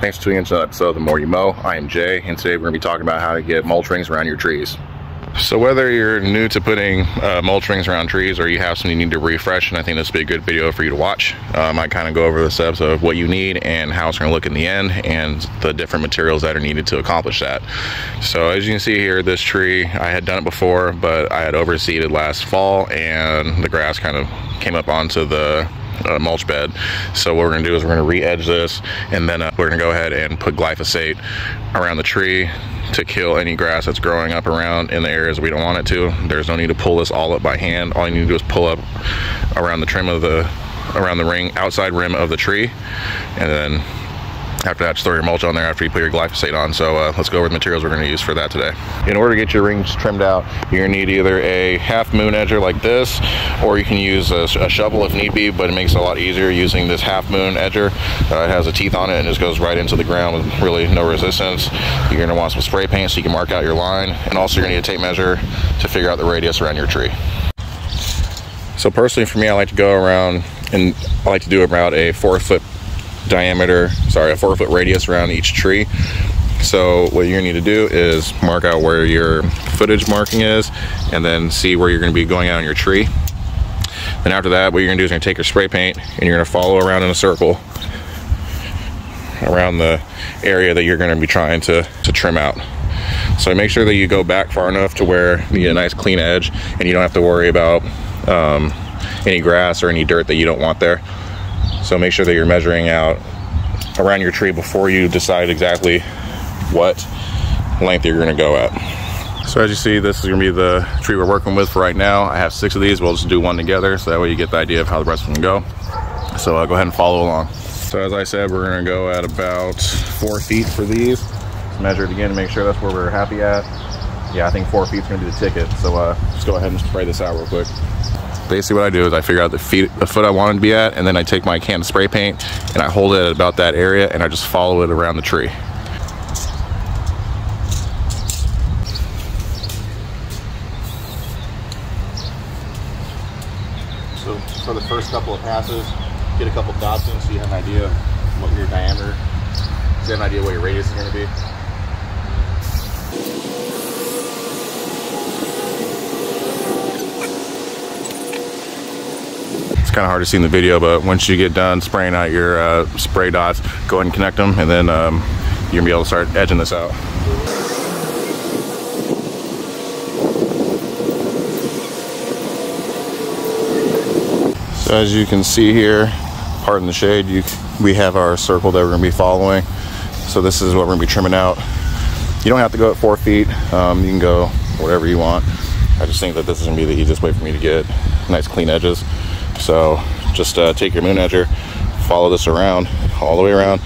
Thanks for tuning into another episode of The More You Mow. I am Jay, and today we're going to be talking about how to get mulch rings around your trees. So whether you're new to putting mulch rings around trees or you have something you need to refresh, and I think this would be a good video for you to watch. I kind of go over the steps of what you need and how it's going to look in the end and the different materials that are needed to accomplish that. So as you can see here, this tree, I had done it before, but I had overseeded last fall and the grass kind of came up onto the mulch bed. So what we're going to do is we're going to re-edge this, and then we're going to go ahead and put glyphosate around the tree to kill any grass that's growing up around in the areas we don't want it to. There's no need to pull this all up by hand. All you need to do is pull up around the trim of around the ring, outside rim of the tree, and then after that, just throw your mulch on there after you put your glyphosate on. So let's go over the materials we're going to use for that today. In order to get your rings trimmed out, you're going to need either a half moon edger like this, or you can use a shovel if need be, but it makes it a lot easier using this half moon edger. It has a teeth on it and just goes right into the ground with really no resistance. You're going to want some spray paint so you can mark out your line, and also you're going to need a tape measure to figure out the radius around your tree. So personally for me, I like to go around, and I like to do about a 4-foot radius around each tree. So what you're gonna need to do is mark out where your footage marking is, and then see where you're gonna be going out on your tree. Then after that, what you're gonna do is you're gonna take your spray paint and you're gonna follow around in a circle around the area that you're gonna be trying to trim out. So make sure that you go back far enough to where you get a nice clean edge and you don't have to worry about any grass or any dirt that you don't want there. So make sure that you're measuring out around your tree before you decide exactly what length you're going to go at. So as you see, this is going to be the tree we're working with for right now. I have 6 of these. We'll just do one together, so that way you get the idea of how the rest of them go. So go ahead and follow along. So as I said, we're going to go at about 4 feet for these. Let's measure it again to make sure that's where we're happy at. Yeah, I think 4 feet is going to be the ticket. So let's go ahead and spray this out real quick. Basically what I do is I figure out the foot I want it to be at, and then I take my can of spray paint and I hold it at about that area, and I just follow it around the tree. So for the first couple of passes, get a couple dots in so you have an idea of what your diameter, so you have an idea what your radius is going to be. It's kind of hard to see in the video, but once you get done spraying out your spray dots, go ahead and connect them, and then you're gonna be able to start edging this out. So as you can see here, pardon the shade, we have our circle that we're gonna be following. So this is what we're gonna be trimming out. You don't have to go at 4 feet. You can go whatever you want. I just think that this is gonna be the easiest way for me to get nice clean edges. So just take your moon edger, follow this around, all the way around.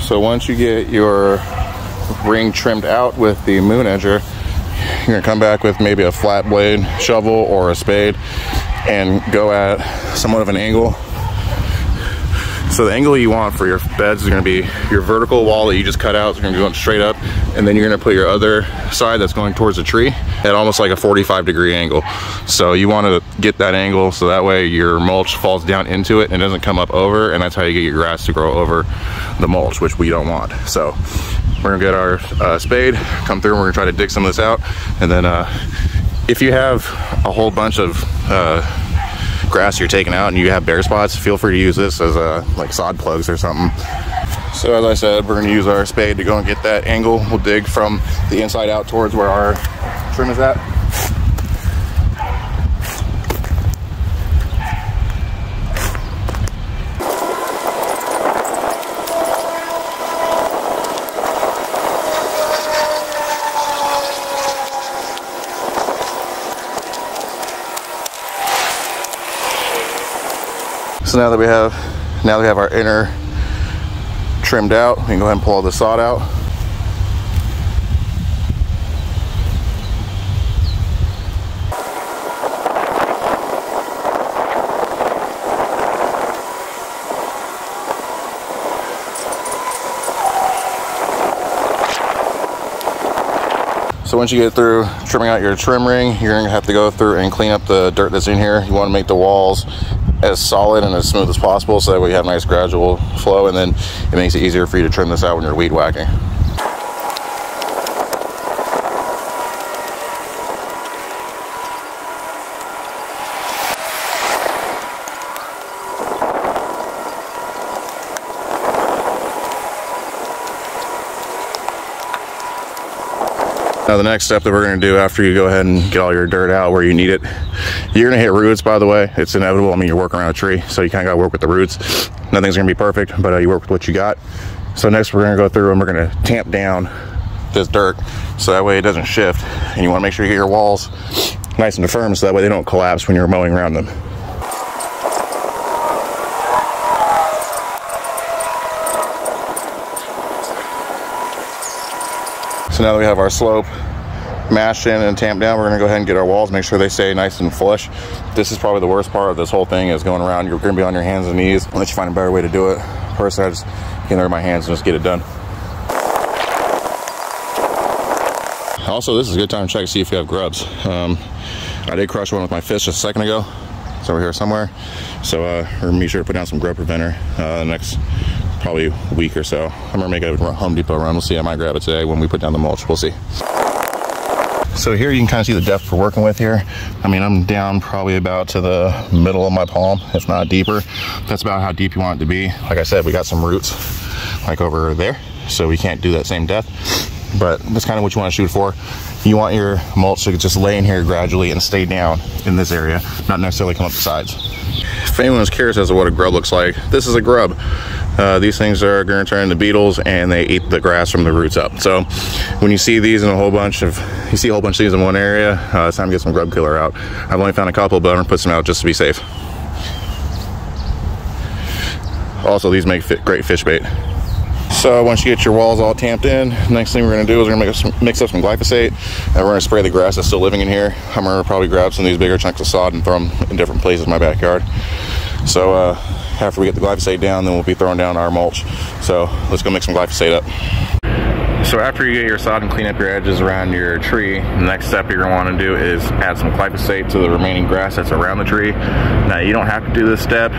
So once you get your ring trimmed out with the moon edger, you're gonna come back with maybe a flat blade shovel or a spade and go at somewhat of an angle. So the angle you want for your beds is gonna be your vertical wall that you just cut out is gonna be going straight up, and then you're gonna put your other side that's going towards the tree at almost like a 45-degree angle. So you wanna get that angle so that way your mulch falls down into it and doesn't come up over, and that's how you get your grass to grow over the mulch, which we don't want. So we're gonna get our spade, come through, and we're gonna try to dig some of this out. And then if you have a whole bunch of grass you're taking out and you have bare spots, feel free to use this as like sod plugs or something. So as I said, we're gonna use our spade to go and get that angle. We'll dig from the inside out towards where our trim is at. So now that we have our inner trimmed out, we can go ahead and pull all the sod out. So once you get through trimming out your trim ring, you're gonna have to go through and clean up the dirt that's in here. You wanna make the walls as solid and as smooth as possible so that way you have nice gradual flow, and then it makes it easier for you to trim this out when you're weed whacking. Now the next step that we're going to do after you go ahead and get all your dirt out where you need it, you're going to hit roots, by the way. It's inevitable. I mean, you're working around a tree, so you kind of got to work with the roots. Nothing's going to be perfect, but you work with what you got. So next we're going to go through and we're going to tamp down this dirt so that way it doesn't shift. And you want to make sure you get your walls nice and firm so that way they don't collapse when you're mowing around them. So now that we have our slope mashed in and tamped down, we're gonna go ahead and get our walls, make sure they stay nice and flush. This is probably the worst part of this whole thing, is going around. You're gonna be on your hands and knees unless you find a better way to do it. Personally, I just get under my hands and just get it done. Also, this is a good time to check to see if you have grubs. I did crush one with my fist just a second ago. It's over here somewhere. So we're gonna be sure to put down some grub preventer the next probably week or so. I'm gonna make a Home Depot run. We'll see. I might grab it today when we put down the mulch. We'll see. So here you can kind of see the depth we're working with here. I mean, I'm down probably about to the middle of my palm, if not deeper. That's about how deep you want it to be. Like I said, we got some roots like over there, so we can't do that same depth, but that's kind of what you want to shoot for. You want your mulch to just lay in here gradually and stay down in this area, not necessarily come up the sides. If anyone is curious as to what a grub looks like, this is a grub. These things are going to turn into beetles, and they eat the grass from the roots up. So when you see these in a whole bunch of these in one area, it's time to get some grub killer out. I've only found a couple, but I'm gonna put some out just to be safe. Also, these make great fish bait. So once you get your walls all tamped in, next thing we're gonna do is we're gonna mix up some glyphosate, and we're gonna spray the grass that's still living in here. I'm gonna probably grab some of these bigger chunks of sod and throw them in different places in my backyard. So after we get the glyphosate down, then we'll be throwing down our mulch. So let's go mix some glyphosate up. So after you get your sod and clean up your edges around your tree, the next step you're going to want to do is add some glyphosate to the remaining grass that's around the tree. Now, you don't have to do this step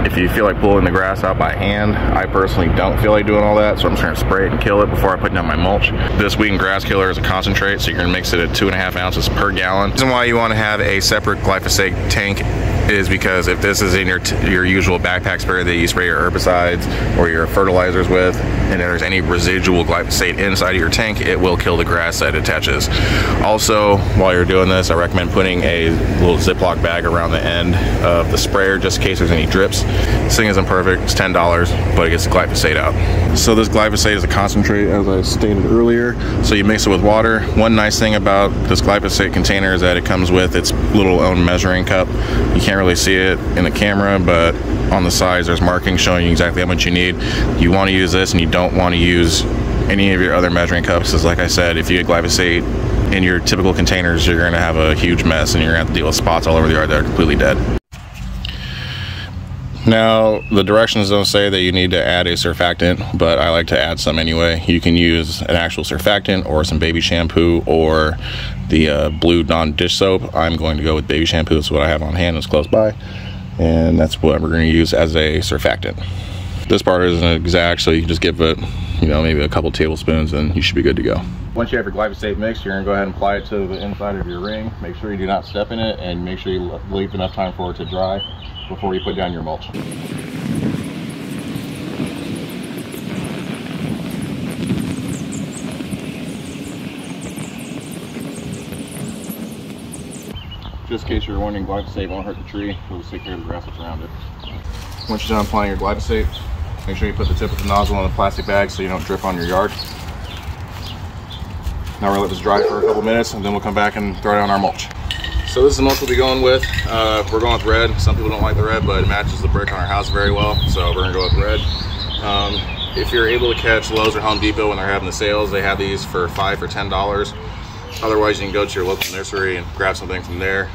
if you feel like pulling the grass out by hand. I personally don't feel like doing all that, so I'm just going to spray it and kill it before I put down my mulch. This weed and grass killer is a concentrate, so you're going to mix it at 2.5 ounces per gallon. The reason why you want to have a separate glyphosate tank is because if this is in your usual backpack spray that you spray your herbicides or your fertilizers with, and there's any residual glyphosate inside of your tank, it will kill the grass that attaches. Also, while you're doing this, I recommend putting a little Ziploc bag around the end of the sprayer just in case there's any drips. This thing isn't perfect, it's $10, but it gets the glyphosate out. So this glyphosate is a concentrate, as I stated earlier, so you mix it with water. One nice thing about this glyphosate container is that it comes with its little own measuring cup. You can't really see it in the camera, but on the sides there's markings showing you exactly how much you need. You want to use this, and you don't want to use any of your other measuring cups, because like I said, if you get glyphosate in your typical containers, you're going to have a huge mess and you're going to have to deal with spots all over the yard that are completely dead. Now, the directions don't say that you need to add a surfactant, but I like to add some anyway. You can use an actual surfactant or some baby shampoo or the blue Dawn dish soap. I'm going to go with baby shampoo. It's what I have on hand, it's close by, and that's what we're going to use as a surfactant. This part isn't exact, so you can just give it, you know, maybe a couple tablespoons and you should be good to go. Once you have your glyphosate mixed, you're going to go ahead and apply it to the inside of your ring. Make sure you do not step in it, and make sure you leave enough time for it to dry before you put down your mulch. Just in case you're wondering, glyphosate won't hurt the tree, it'll just take care of the grass that's around it. Once you're done applying your glyphosate, make sure you put the tip of the nozzle in the plastic bag so you don't drip on your yard. Now we're going to let this dry for a couple minutes, and then we'll come back and throw down our mulch. So this is the mulch we'll be going with. We're going with red. Some people don't like the red, but it matches the brick on our house very well, so we're going to go with red. If you're able to catch Lowe's or Home Depot when they're having the sales, they have these for $5 or $10. Otherwise, you can go to your local nursery and grab something from there.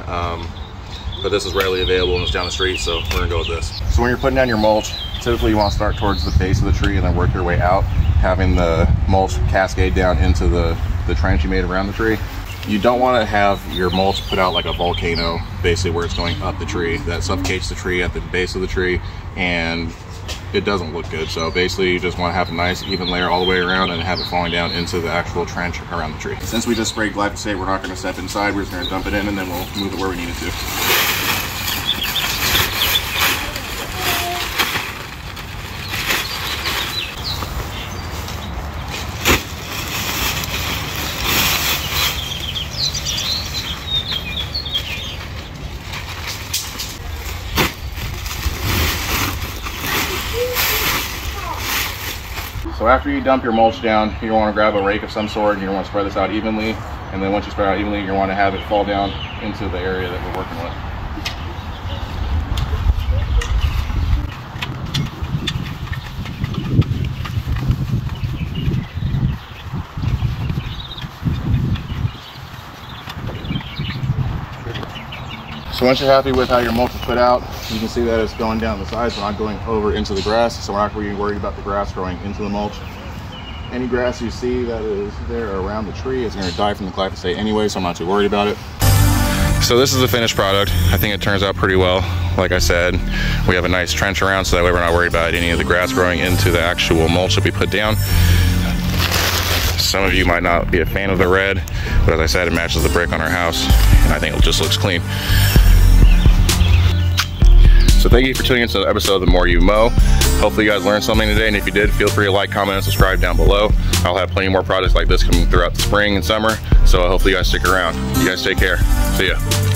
But this is readily available and it's down the street, so we're gonna go with this. So when you're putting down your mulch, typically you want to start towards the base of the tree and then work your way out, having the mulch cascade down into the the trench you made around the tree, you don't want to have your mulch put out like a volcano, basically where it's going up the tree. That suffocates the tree at the base of the tree, and it doesn't look good. So basically you just want to have a nice even layer all the way around and have it falling down into the actual trench around the tree. Since we just sprayed glyphosate, we're not going to step inside. We're just going to dump it in and then we'll move it where we need it to. So after you dump your mulch down, you want to grab a rake of some sort and you want to spread this out evenly. And then once you spread it out evenly, you want to have it fall down into the area that we're working with. So once you're happy with how your mulch is put out, you can see that it's going down the sides, but not going over into the grass. So we're not really worried about the grass growing into the mulch. Any grass you see that is there around the tree is going to die from the glyphosate anyway, so I'm not too worried about it. So this is the finished product. I think it turns out pretty well. Like I said, we have a nice trench around, so that way we're not worried about any of the grass growing into the actual mulch that we put down. Some of you might not be a fan of the red, but as I said, it matches the brick on our house, and I think it just looks clean. So thank you for tuning into the episode of The More You Mow. Hopefully you guys learned something today, and if you did, feel free to like, comment, and subscribe down below. I'll have plenty more projects like this coming throughout the spring and summer, so hopefully you guys stick around. You guys take care. See ya.